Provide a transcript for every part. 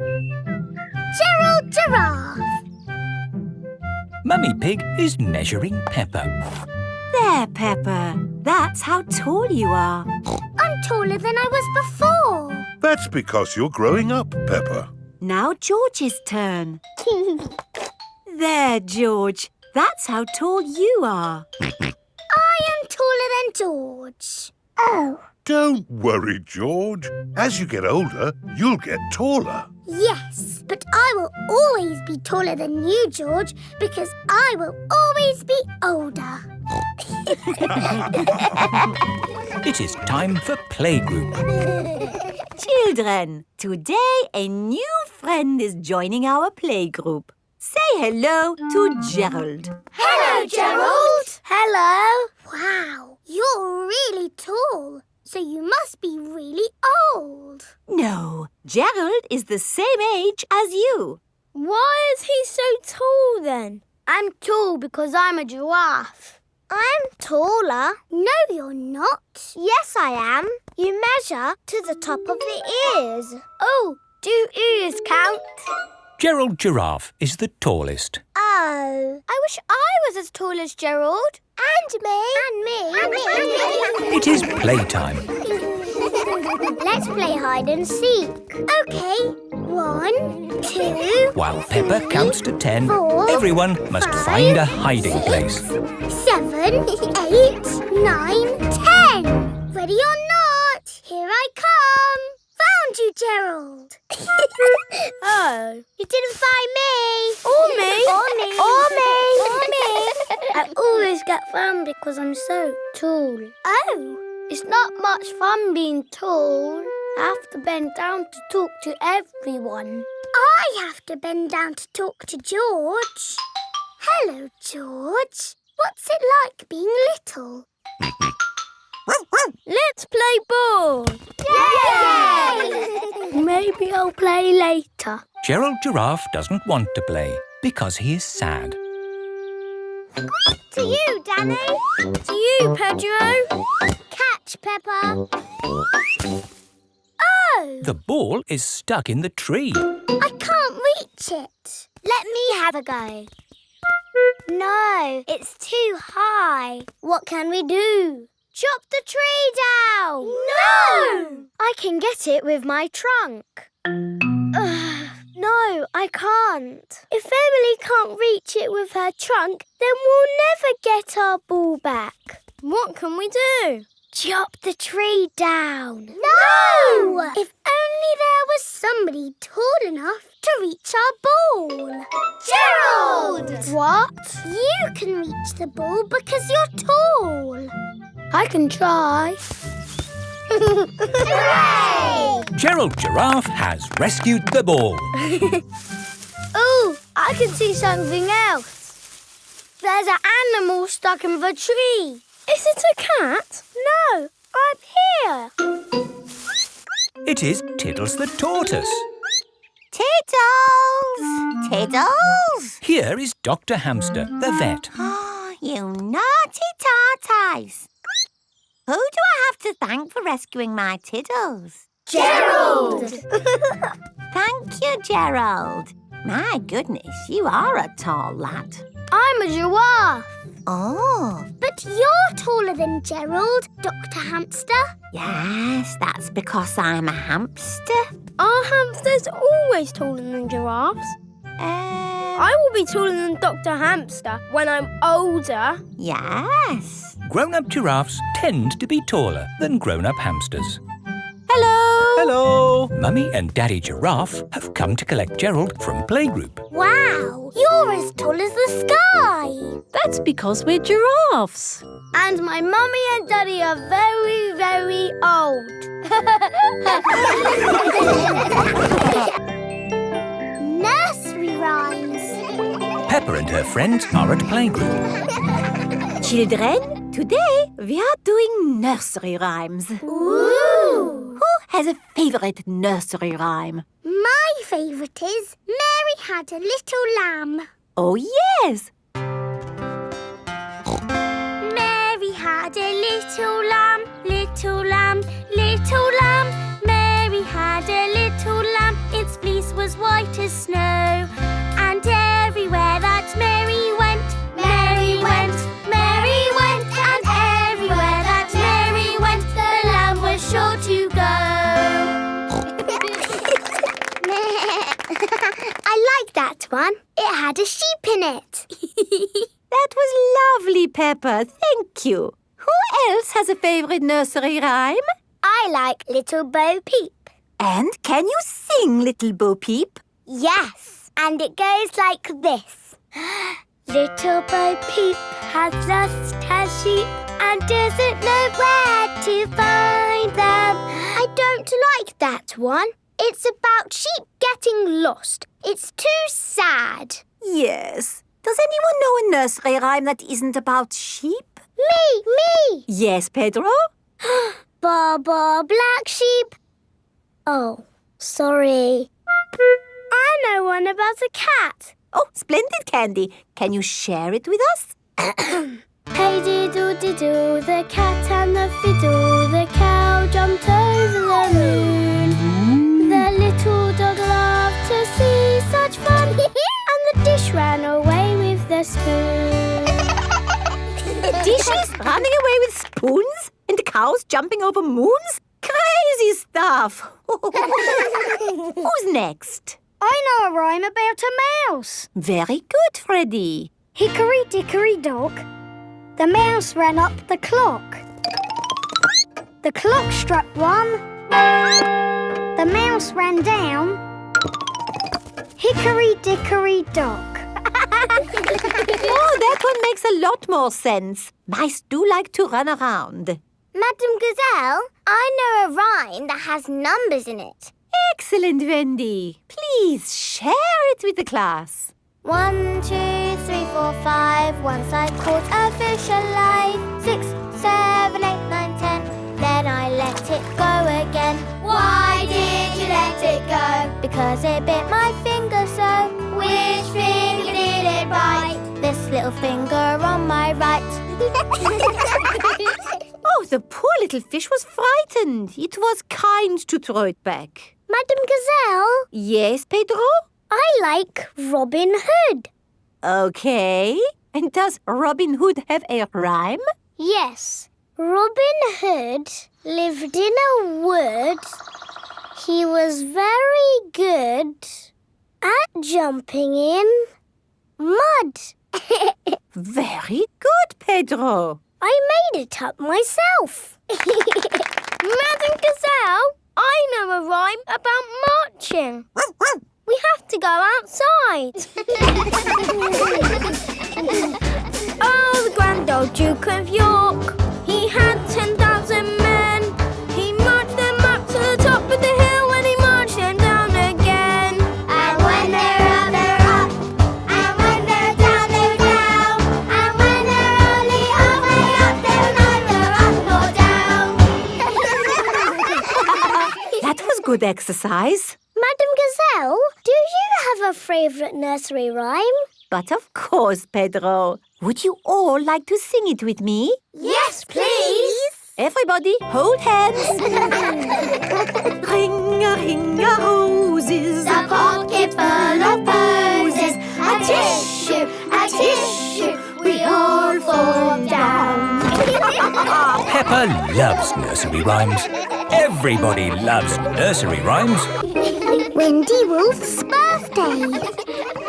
Gerald Giraffe. Mummy Pig is measuring Peppa. There, Peppa. That's how tall you are. I'm taller than I was before. That's because you're growing up, Peppa. Now George's turn. There, George. That's how tall you are. I am taller than George. Oh. Don't worry, George. As you get older, you'll get taller. Yes, but I will always be taller than you, George, because I will always be older. It is time for playgroup. Children, today a new friend is joining our playgroup. Say hello to Gerald. Hello, Gerald. Hello. Wow, you're really tall. So you must be really old. No, Gerald is the same age as you. Why is he so tall then? I'm tall because I'm a giraffe. I'm taller. No, you're not. Yes, I am. You measure to the top of the ears. Oh, do ears count? Gerald Giraffe is the tallest. Oh, I wish I was as tall as Gerald. And me. And me. And me. It is playtime. Let's play hide and seek. OK. 1, 2... While Peppa counts to 10, 4, everyone must 5, find a hiding 6, place. 7, 8, 9, 10. Ready or not, here I come. Found you, Gerald. Oh, you didn't find me. Or me. Or me. Or me. Or me. I always get found because I'm so tall. Oh. It's not much fun being tall. I have to bend down to talk to everyone. I have to bend down to talk to George. Hello, George. What's it like being little? Let's play ball. Yay! Maybe I'll play later. Gerald Giraffe doesn't want to play because he is sad. To you, Danny. To you, Pedro. Catch, Peppa. Oh! The ball is stuck in the tree. I can't reach it. Let me have a go. No, it's too high. What can we do? Chop the tree down! No! I can get it with my trunk. No, I can't. If Emily can't reach it with her trunk, then we'll never get our ball back. What can we do? Chop the tree down. No! If only there was somebody tall enough to reach our ball. Gerald! What? You can reach the ball because you're tall. I can try. Hooray! Gerald Giraffe has rescued the ball. Oh, I can see something else. There's an animal stuck in the tree. Is it a cat? No, I'm here. It is Tiddles the tortoise. Tiddles! Tiddles! Here is Dr. Hamster, the vet. Oh, you naughty tortoise. Who do I have to thank for rescuing my Tiddles? Gerald! Thank you, Gerald. My goodness, you are a tall lad. I'm a giraffe. Oh. But you're taller than Gerald, Dr. Hamster. Yes, that's because I'm a hamster. Are hamsters always taller than giraffes? I will be taller than Dr. Hamster when I'm older. Yes. Grown-up giraffes tend to be taller than grown-up hamsters. Hello. Hello! Mummy and Daddy Giraffe have come to collect Gerald from playgroup. Wow, you're as tall as the sky. That's because we're giraffes. And my mummy and daddy are very, very old. Nursery Rhymes. Peppa and her friends are at playgroup. Children, today we are doing nursery rhymes. Ooh! Who has a favourite nursery rhyme? My favourite is Mary Had a Little Lamb. Oh, yes. Mary had a little lamb, little lamb, little lamb. Mary had a little lamb, its fleece was white as snow. And everywhere that Mary went, Mary went, Mary went. And everywhere that Mary went, the lamb was sure to go. I like that one. It had a sheep in it. That was lovely, Peppa. Thank you. Who else has a favourite nursery rhyme? I like Little Bo Peep. And can you sing, Little Bo Peep? Yes, and it goes like this. Little Bo Peep has lost her sheep and doesn't know where to find them. I don't like that one. It's about sheep getting lost. It's too sad. Yes. Does anyone know a nursery rhyme that isn't about sheep? Me! Yes, Pedro? Ba ba black sheep. Oh, sorry. I know one about a cat. Oh, splendid, Candy. Can you share it with us? Hey diddle diddle, the cat and the fiddle, the cow jumped over the moon. The little dog loved to see such fun, and the dish ran away with the spoon. Dishes running away with spoons and the cows jumping over moons? Crazy stuff. Who's next? I know a rhyme about a mouse. Very good, Freddy. Hickory dickory dock, the mouse ran up the clock. The clock struck one, the mouse ran down. Hickory dickory dock. Oh, that one makes a lot more sense. Mice do like to run around. Madam Gazelle, I know a rhyme that has numbers in it. Excellent, Wendy. Please share it with the class. 1, 2, 3, 4, 5. Once I caught a fish alive. 6, 7, 8, 9, 10. Then I let it go again. Why did you let it go? Because it bit my finger so. Which finger did it bite? This little finger on my right. Oh, the poor little fish was frightened. It was kind to throw it back. Madam Gazelle, Yes, Pedro? I like Robin Hood. Okay. And does Robin Hood have a rhyme? Yes, Robin Hood lived in a wood. He was very good at jumping in mud. Very good, Pedro. I made it up myself. Madam Gazelle, I know a rhyme about marching. We have to go outside. Oh, the grand old Duke of York. He had 10,000 men. He marched them up to the top of the hill and he marched them down again. And when they're up, they're up. And when they're down, they're down. And when they're only halfway up, they're neither up nor down. That was good exercise. Madam Gazelle, do you have a favourite nursery rhyme? But of course, Pedro. Would you all like to sing it with me? Yes, please. Everybody, hold hands. Ring-a-ring-a-roses. A pocket full of posies. A tissue, we all fall down. Peppa loves nursery rhymes. Everybody loves nursery rhymes. Wendy Wolf's birthday.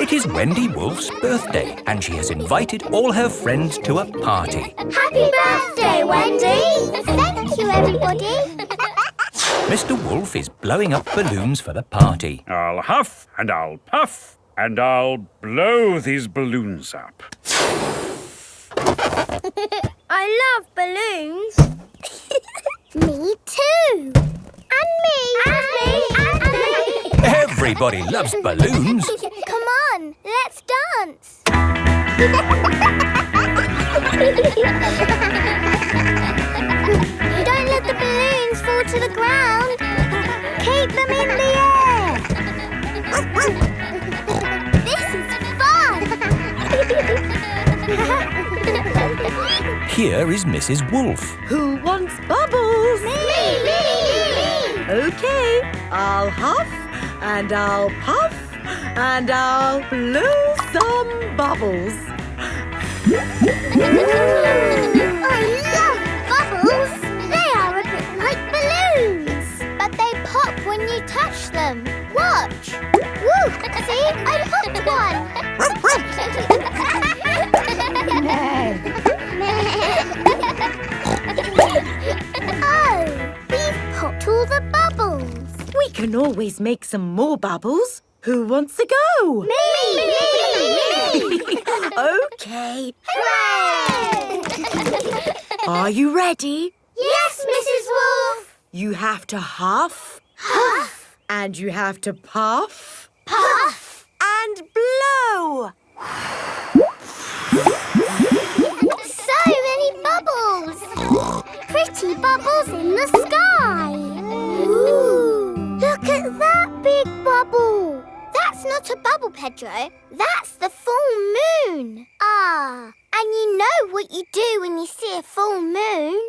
It is Wendy Wolf's birthday and she has invited all her friends to a party. Happy birthday, Wendy. Thank you, everybody. Mr. Wolf is blowing up balloons for the party. I'll huff and I'll puff and I'll blow these balloons up. I love balloons. Me too. And me. And me. And me. Everybody loves balloons. Come on, let's dance. Don't let the balloons fall to the ground. Keep them in the air. This is fun. Here is Mrs. Wolf. Who wants bubbles? Me. Okay, I'll huff and I'll puff And I'll blow some bubbles. I love bubbles. They are a bit like balloons. But they pop when you touch them. Watch. Woo! See? I popped one. Oh, we've popped all the bubbles. We can always make some more bubbles. Who wants to go? Me! Okay. Hooray! Are you ready? Yes, Mrs. Wolf. You have to huff. Huff. And you have to puff. Puff. And blow. So many bubbles. Pretty bubbles in the sky. Ooh. Look at that big bubble. That's not a bubble, Pedro. That's the full moon. Ah, and you know what you do when you see a full moon?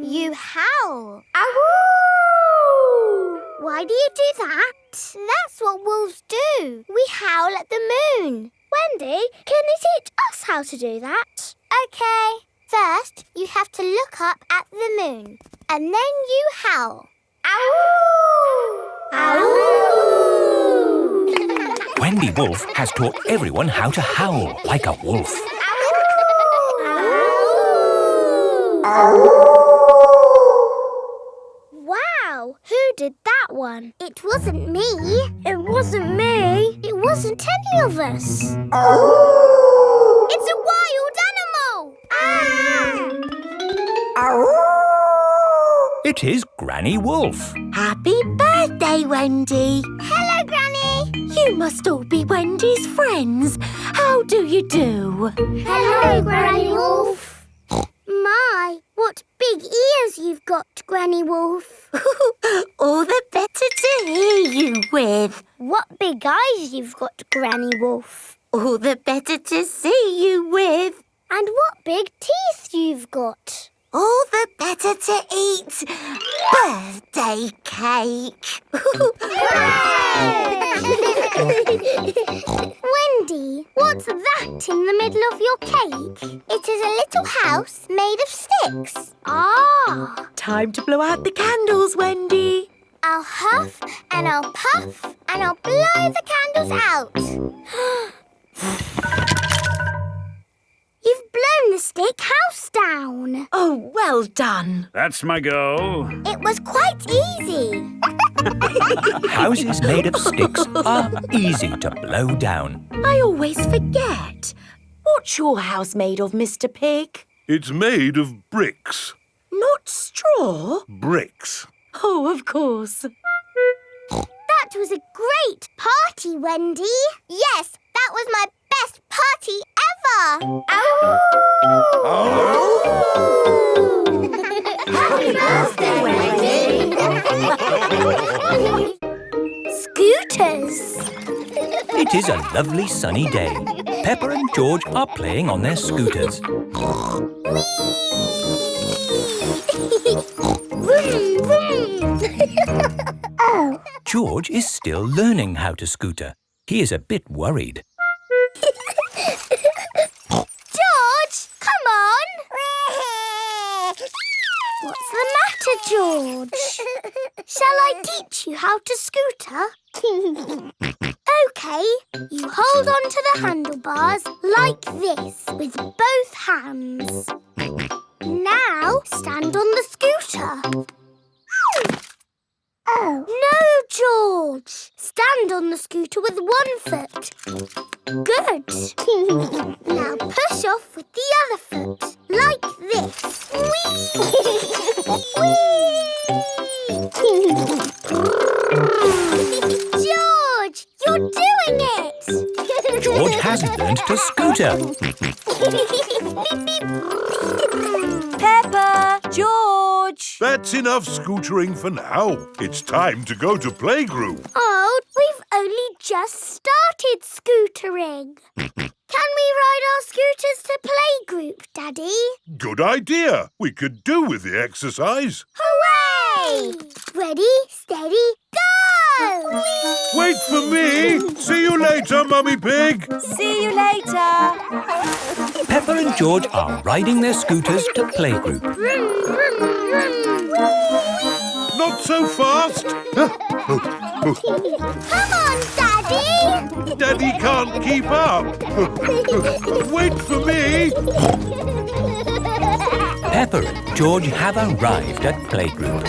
You howl. Ow! Why do you do that? That's what wolves do. We howl at the moon. Wendy, can you teach us how to do that? Okay. First, you have to look up at the moon, and then you howl. Ow! Ow! Wendy Wolf has taught everyone how to howl like a wolf. Wow, who did that one? It wasn't me. It wasn't me. It wasn't any of us. It's a wild animal. It is Granny Wolf. Happy birthday, Wendy. Hello, Granny. You must all be Wendy's friends. How do you do? Hello, Granny Wolf. My, what big ears you've got, Granny Wolf. All the better to hear you with. What big eyes you've got, Granny Wolf. All the better to see you with. And what big teeth you've got. All the better to eat birthday cake. Wendy, what's that in the middle of your cake? It is a little house made of sticks. Ah! Time to blow out the candles, Wendy. I'll huff and I'll puff and I'll blow the candles out. You've blown the stick house down. Oh, well done. That's my go. It was quite easy. Houses made of sticks are easy to blow down. I always forget. What's your house made of, Mr. Pig? It's made of bricks. Not straw? Bricks. Oh, of course. That was a great party, Wendy. Yes, that was my best party ever. Happy birthday, Wendy. Scooters. It is a lovely sunny day. Peppa and George are playing on their scooters. Vroom, vroom. Oh. George is still learning how to scooter. He is a bit worried. George, come on. What's the matter, George? Shall I teach you how to scooter? OK, you hold on to the handlebars like this with both hands. Now stand on the scooter. Oh. No, George. Stand on the scooter with one foot. Good. Now push off with the other foot, like this. Whee! George, you're doing it! George has learned to scooter. Peppa! George! That's enough scootering for now. It's time to go to playgroup. Oh, we've only just started scootering. Can we ride our scooters to playgroup, Daddy? Good idea. We could do with the exercise. Hooray! Ready, steady, go! Wait for me. See you later, Mummy Pig. See you later. Peppa and George are riding their scooters to playgroup. Vroom, vroom, vroom. Not so fast. Come on, Daddy! Daddy can't keep up. Wait for me. Peppa and George have arrived at playgroup.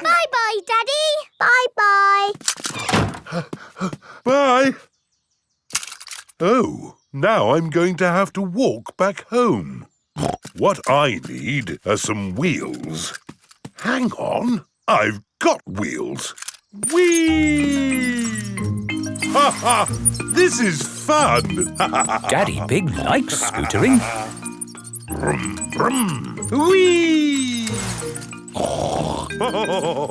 Bye-bye, Daddy. Bye-bye. Bye. Oh, now I'm going to have to walk back home. What I need are some wheels. Hang on, I've got wheels. Whee! Ha ha! This is fun! Daddy Pig likes scootering. Brum, brum. Whee!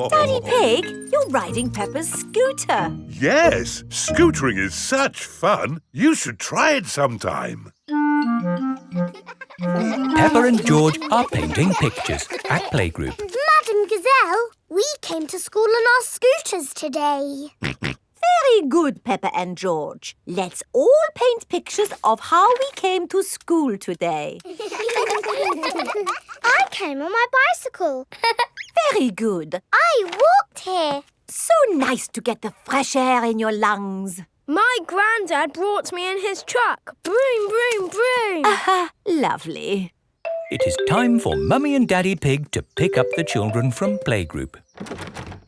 Daddy Pig, you're riding Peppa's scooter. Yes, scootering is such fun. You should try it sometime. Peppa and George are painting pictures at playgroup. Madam Gazelle, we came to school on our scooters today. Very good, Peppa and George. Let's all paint pictures of how we came to school today. I came on my bicycle. Very good. I walked here. So nice to get the fresh air in your lungs. My granddad brought me in his truck. Broom, broom, broom. Aha, lovely. It is time for Mummy and Daddy Pig to pick up the children from playgroup.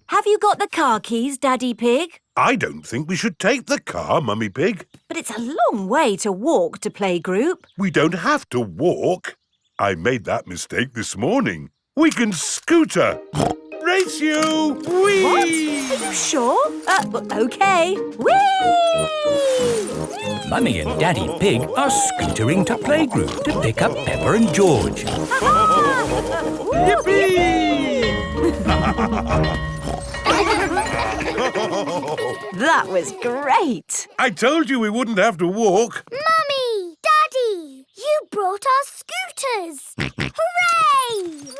Have you got the car keys, Daddy Pig? I don't think we should take the car, Mummy Pig. But it's a long way to walk to playgroup. We don't have to walk. I made that mistake this morning. We can scooter. Race you! Whee! What? Are you sure? OK. Whee! Mummy and Daddy Pig are scootering to playgroup to pick up Peppa and George. Yippee! That was great. I told you we wouldn't have to walk. Mummy! Daddy! You brought our scooters! Hooray! Whee!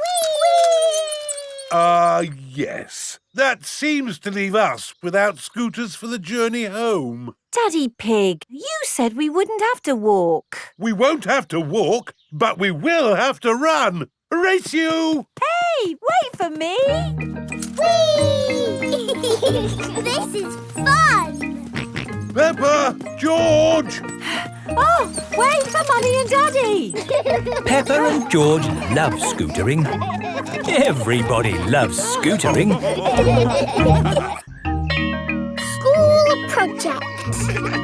Yes. That seems to leave us without scooters for the journey home. Daddy Pig, you said we wouldn't have to walk. We won't have to walk, but we will have to run. Race you! Hey, wait for me. Whee! This is fun! Peppa! George! Oh, wait for Mummy and Daddy. Peppa and George love scootering. Everybody loves scootering. School project.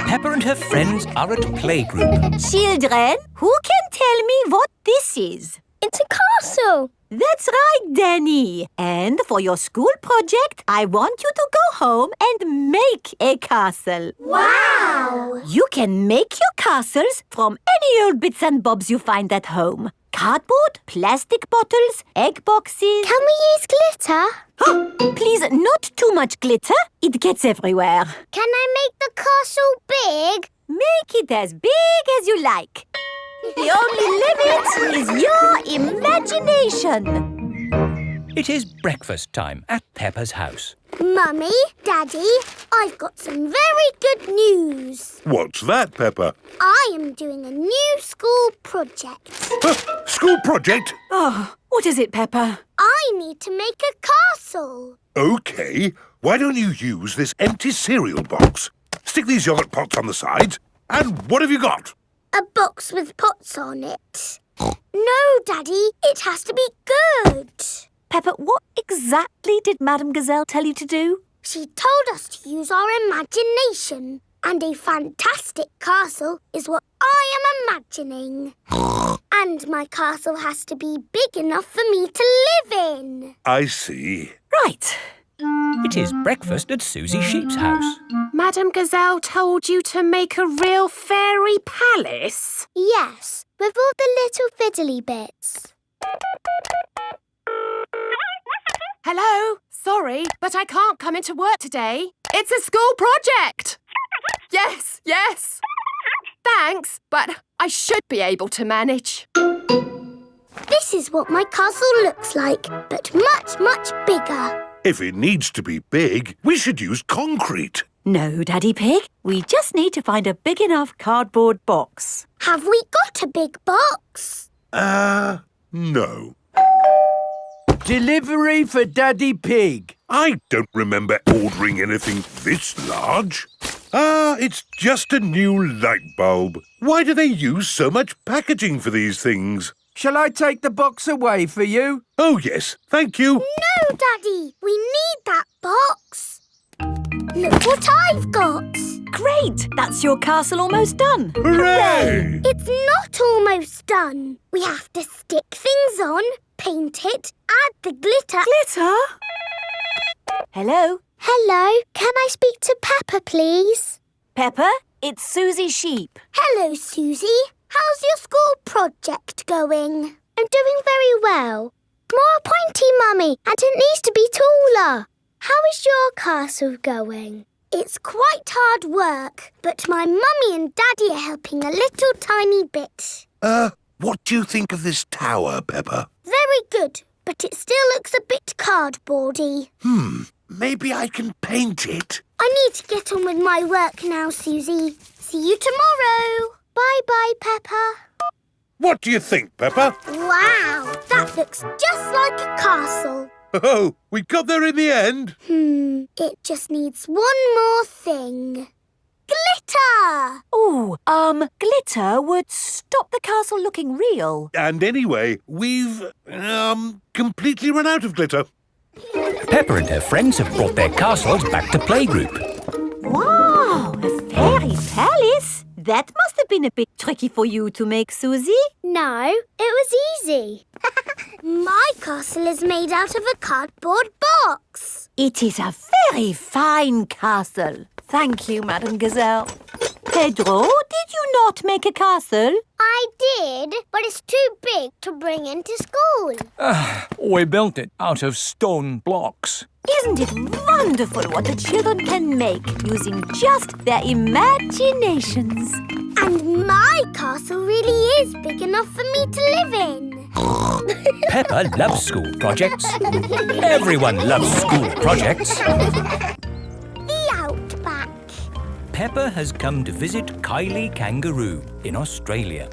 Peppa and her friends are at playgroup. Children, who can tell me what this is? It's a castle. That's right, Danny. And for your school project, I want you to go home and make a castle. Wow! You can make your castles from any old bits and bobs you find at home. Cardboard, plastic bottles, egg boxes. Can we use glitter? Oh, please, not too much glitter. It gets everywhere. Can I make the castle big? Make it as big as you like. The only limit is your imagination. It is breakfast time at Peppa's house. Mummy, Daddy, I've got some very good news. What's that, Peppa? I am doing a new school project. School project? Oh, what is it, Peppa? I need to make a castle. OK. Why don't you use this empty cereal box? Stick these yogurt pots on the sides. And what have you got? A box with pots on it. No, Daddy, it has to be good. Peppa, what exactly did Madame Gazelle tell you to do? She told us to use our imagination. And a fantastic castle is what I am imagining. And my castle has to be big enough for me to live in. I see. Right. It is breakfast at Susie Sheep's house. Madame Gazelle told you to make a real fairy palace? Yes, with all the little fiddly bits. Hello? Sorry, but I can't come into work today. It's a school project. Yes, yes. Thanks, but I should be able to manage. This is what my castle looks like, but much, much bigger. If it needs to be big, we should use concrete. No, Daddy Pig. We just need to find a big enough cardboard box. Have we got a big box? No. Delivery for Daddy Pig. I don't remember ordering anything this large. It's just a new light bulb. Why do they use so much packaging for these things? Shall I take the box away for you? Oh, yes, thank you. No, Daddy, we need that box. Look what I've got. Great! That's your castle almost done. Hooray! It's not almost done. We have to stick things on, paint it, add the glitter. Glitter? Hello? Hello, can I speak to Peppa, please? Peppa, it's Susie Sheep. Hello, Susie. How's your school project going? I'm doing very well. More pointy, Mummy, and it needs to be taller. How is your castle going? It's quite hard work, but my Mummy and Daddy are helping a little tiny bit. What do you think of this tower, Peppa? Very good, but it still looks a bit cardboardy. Maybe I can paint it. I need to get on with my work now, Susie. See you tomorrow. Bye-bye, Peppa. What do you think, Peppa? Wow, that looks just like a castle. Oh, we got there in the end. It just needs one more thing. Glitter! Oh, glitter would stop the castle looking real. And anyway, we've, completely run out of glitter. Peppa and her friends have brought their castles back to playgroup. Wow, a fairy palace? That must have been a bit tricky for you to make, Susie. No, it was easy. My castle is made out of a cardboard box. It is a very fine castle. Thank you, Madame Gazelle. Pedro, did you not make a castle? I did, but it's too big to bring into school. We built it out of stone blocks. Isn't it wonderful what the children can make using just their imaginations? And my castle really is big enough for me to live in. Peppa loves school projects. Everyone loves school projects. The Outback. Peppa has come to visit Kylie Kangaroo in Australia.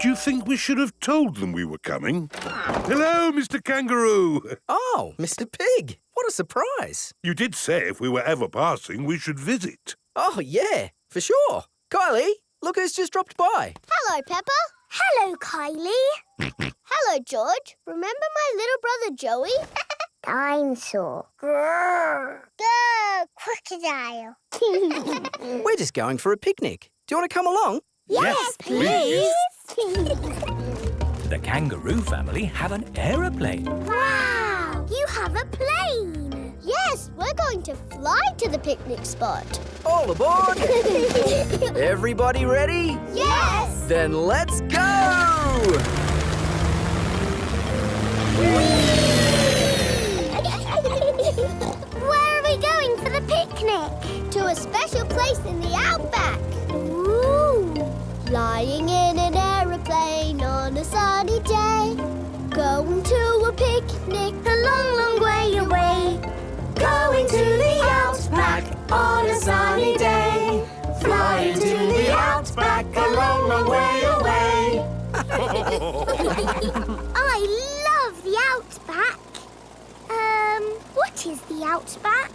Do you think we should have told them we were coming? Hello, Mr. Kangaroo. Oh, Mr. Pig. What a surprise. You did say if we were ever passing, we should visit. Oh, yeah, for sure. Kylie, look who's just dropped by. Hello, Peppa. Hello, Kylie. Hello, George. Remember my little brother Joey? Dinosaur. Grrr. Grrr, crocodile. We're just going for a picnic. Do you want to come along? Yes, please. The kangaroo family have an aeroplane. Wow, you have a plane. Yes, we're going to fly to the picnic spot. All aboard! Everybody ready? Yes! Then let's go! Where are we going for the picnic? To a special place in the Outback. Ooh! Flying in an aeroplane on a sunny day. Going to a picnic a long, long way away. Going to the Outback on a sunny day. Flying to the Outback a long, long way away. I love the Outback. What is the Outback?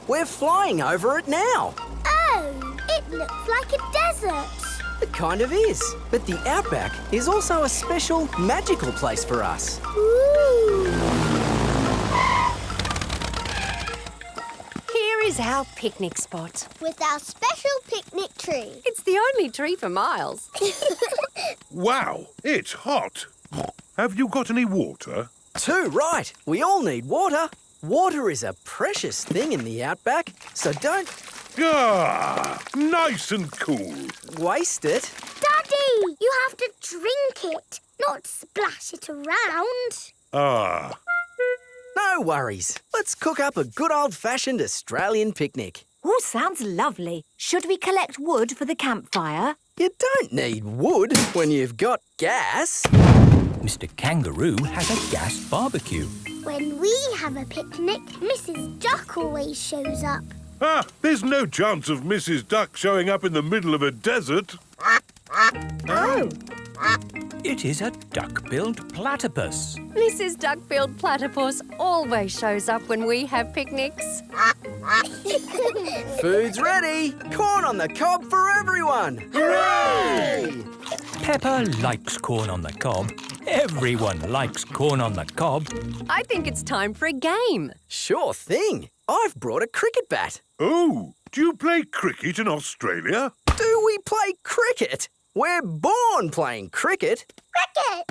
We're flying over it now. Oh, it looks like a desert. It kind of is. But the Outback is also a special, magical place for us. Ooh. Here is our picnic spot. With our special picnic tree. It's the only tree for miles. Wow, it's hot. Have you got any water? Too right. We all need water. Water is a precious thing in the Outback, so don't Ah, nice and cool. waste it. Daddy, you have to drink it, not splash it around. Ah, No worries. Let's cook up a good old-fashioned Australian picnic. Oh, sounds lovely. Should we collect wood for the campfire? You don't need wood when you've got gas. Mr. Kangaroo has a gas barbecue. When we have a picnic, Mrs. Duck always shows up. Ah, there's no chance of Mrs. Duck showing up in the middle of a desert. Oh. It is a duck-billed platypus. Mrs. Duck-billed Platypus always shows up when we have picnics. Food's ready. Corn on the cob for everyone. Hooray! Peppa likes corn on the cob. Everyone likes corn on the cob. I think it's time for a game. Sure thing. I've brought a cricket bat. Oh, do you play cricket in Australia? Do we play cricket? We're born playing cricket. Cricket!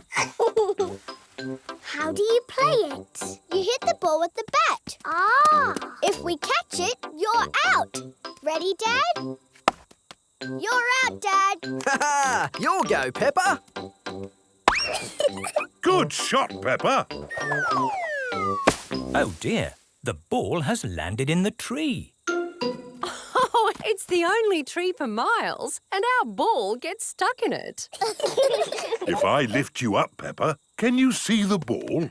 How do you play it? You hit the ball with the bat. Ah! If we catch it, you're out. Ready, Dad? You're out, Dad. Ha! You'll go, Peppa. Good shot, Peppa. Oh dear, the ball has landed in the tree. Oh, it's the only tree for miles, and our ball gets stuck in it. If I lift you up, Peppa, can you see the ball?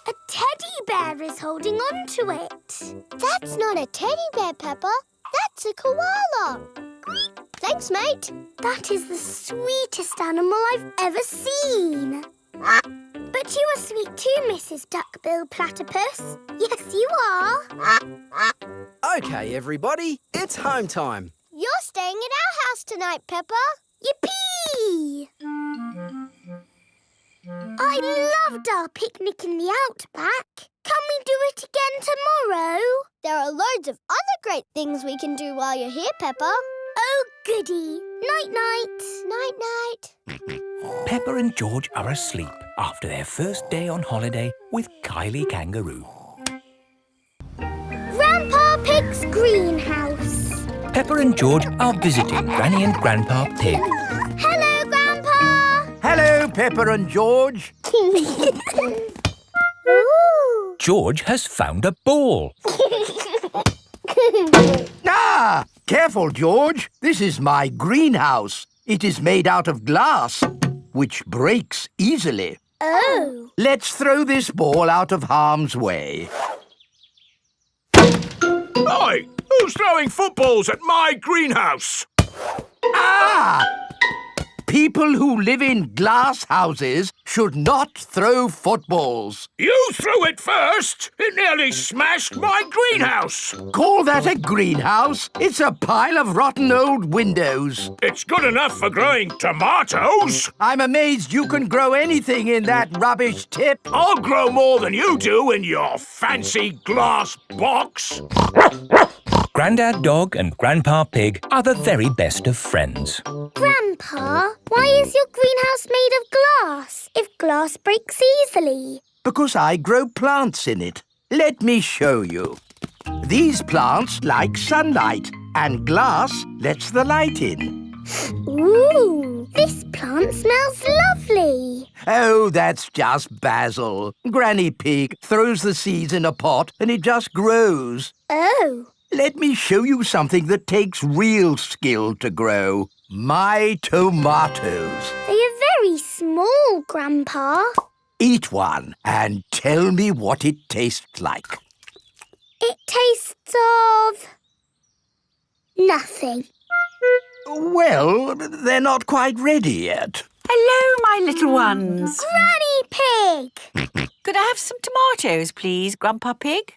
A teddy bear is holding on to it. That's not a teddy bear, Peppa. That's a koala. Thanks, mate. That is the sweetest animal I've ever seen. But you are sweet too, Mrs. Duck-billed Platypus. Yes, you are. OK, everybody, it's home time. You're staying at our house tonight, Peppa. Yippee! I loved our picnic in the Outback. Can we do it again tomorrow? There are loads of other great things we can do while you're here, Peppa. Oh, goody. Night-night. Night-night. Peppa and George are asleep after their first day on holiday with Kylie Kangaroo. Grandpa Pig's greenhouse. Peppa and George are visiting Granny and Grandpa Pig. Hello, Grandpa. Hello, Peppa and George. Ooh. George has found a ball. Ah! Careful, George. This is my greenhouse. It is made out of glass, which breaks easily. Oh. Let's throw this ball out of harm's way. Oi! Who's throwing footballs at my greenhouse? Ah! People who live in glass houses should not throw footballs. You threw it first! It nearly smashed my greenhouse! Call that a greenhouse? It's a pile of rotten old windows. It's good enough for growing tomatoes! I'm amazed you can grow anything in that rubbish tip. I'll grow more than you do in your fancy glass box! Grandad Dog and Grandpa Pig are the very best of friends. Grandpa, why is your greenhouse made of glass if glass breaks easily? Because I grow plants in it. Let me show you. These plants like sunlight, and glass lets the light in. Ooh, this plant smells lovely. Oh, that's just basil. Granny Pig throws the seeds in a pot and it just grows. Oh. Let me show you something that takes real skill to grow. My tomatoes. They are very small, Grandpa. Eat one and tell me what it tastes like. It tastes of... nothing. Well, they're not quite ready yet. Hello, my little ones. Granny Pig! Could I have some tomatoes, please, Grandpa Pig?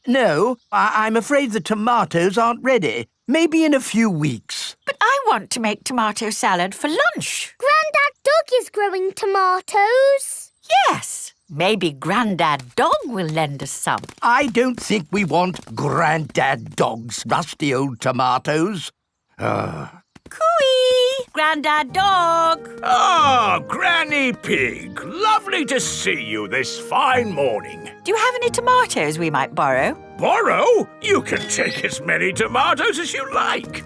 No. I'm afraid the tomatoes aren't ready. Maybe in a few weeks. But I want to make tomato salad for lunch. Grandad Dog is growing tomatoes. Yes. Maybe Grandad Dog will lend us some. I don't think we want Grandad Dog's rusty old tomatoes. Cooey! Grandad Dog! Ah, Granny Pig. Lovely to see you this fine morning. Do you have any tomatoes we might borrow? Borrow? You can take as many tomatoes as you like.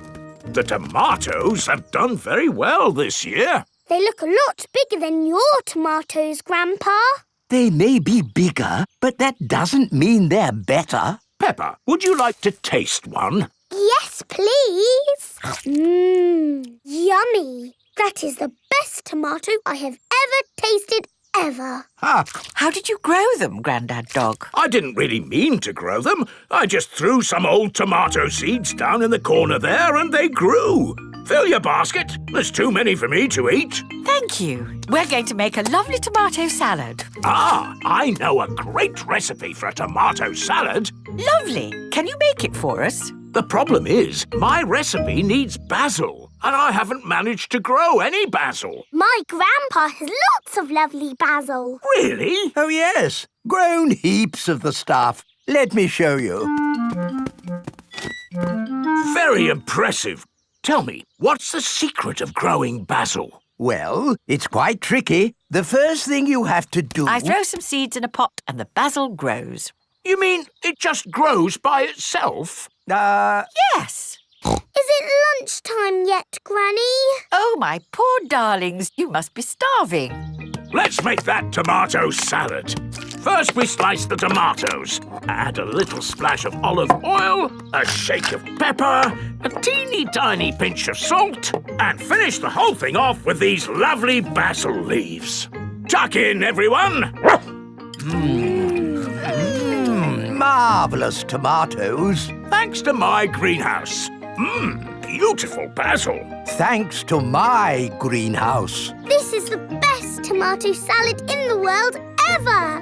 The tomatoes have done very well this year. They look a lot bigger than your tomatoes, Grandpa. They may be bigger, but that doesn't mean they're better. Peppa, would you like to taste one? Yes, Yes, please. Yummy. That is the best tomato I have ever tasted ever. How did you grow them, Grandad Dog? I didn't really mean to grow them. I just threw some old tomato seeds down in the corner there and they grew. Fill your basket. There's too many for me to eat. Thank you. We're going to make a lovely tomato salad. Ah, I know a great recipe for a tomato salad. Lovely. Can you make it for us? The problem is, my recipe needs basil, and I haven't managed to grow any basil. My grandpa has lots of lovely basil. Really? Oh, yes. Grown heaps of the stuff. Let me show you. Very impressive. Tell me, what's the secret of growing basil? Well, it's quite tricky. The first thing you have to do... I throw some seeds in a pot and the basil grows. You mean it just grows by itself? Yes. Is it lunchtime yet, Granny? Oh, my poor darlings, you must be starving. Let's make that tomato salad. First, we slice the tomatoes. Add a little splash of olive oil, a shake of pepper, a teeny tiny pinch of salt, and finish the whole thing off with these lovely basil leaves. Tuck in, everyone! Marvellous tomatoes. Thanks to my greenhouse. Beautiful basil. Thanks to my greenhouse. This is the best tomato salad in the world ever!